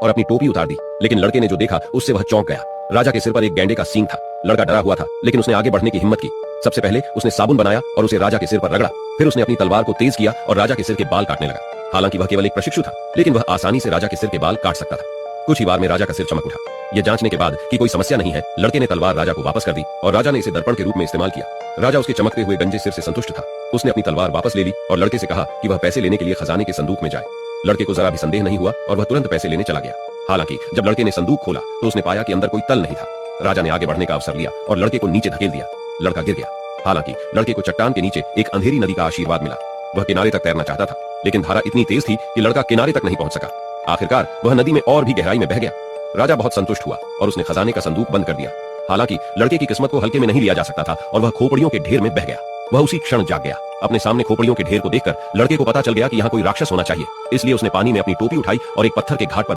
और अपनी टोपी उतार दी, लेकिन लड़के ने जो देखा उससे वह चौंक गया। राजा के सिर पर एक गैंडे का सींग था। लड़का डरा हुआ था, लेकिन उसने आगे बढ़ने की हिम्मत की। सबसे पहले उसने साबुन बनाया और उसे राजा के सिर पर रगड़ा। फिर उसने अपनी तलवार को तेज किया और राजा के सिर के बाल काटने लगा। हालांकि वह केवल एक प्रशिक्षु था, लेकिन वह आसानी से राजा के सिर के बाल काट सकता था। कुछ ही बार में राजा का सिर चमक उठा। यह जांचने के बाद कि कोई समस्या नहीं है, लड़के ने तलवार राजा को वापस कर दी और राजा ने इसे दर्पण के रूप में इस्तेमाल किया। राजा उसके चमकते हुए गंजे सिर से संतुष्ट था। उसने अपनी तलवार वापस ले ली और लड़के से कहा कि वह पैसे लेने के लिए खजाने के संदूक में जाए। लड़के को जरा भी संदेह नहीं हुआ और वह तुरंत पैसे लेने चला गया। हालांकि जब लड़के ने संदूक खोला तो उसने पाया कि अंदर कोई तल नहीं था। राजा ने आगे बढ़ने का अवसर लिया और लड़के को नीचे धकेल दिया। लड़का गिर गया। हालांकि लड़के को चट्टान के नीचे एक अंधेरी नदी का आशीर्वाद मिला। वह किनारे तक तैरना चाहता था, लेकिन धारा इतनी तेज थी कि लड़का किनारे तक नहीं पहुंच सका। आखिरकार वह नदी में और भी गहराई में बह गया। राजा बहुत संतुष्ट हुआ और उसने खजाने का संदूक बंद कर दिया। हालांकि लड़के की किस्मत को हल्के में नहीं लिया जा सकता था और वह खोपड़ियों के ढेर में बह गया। वह उसी क्षण जाग गया। अपने सामने खोपड़ियों के ढेर को देखकर लड़के को पता चल गया कि यहाँ कोई राक्षस होना चाहिए। इसलिए उसने पानी में अपनी टोपी उठाई और एक पत्थर के घाट पर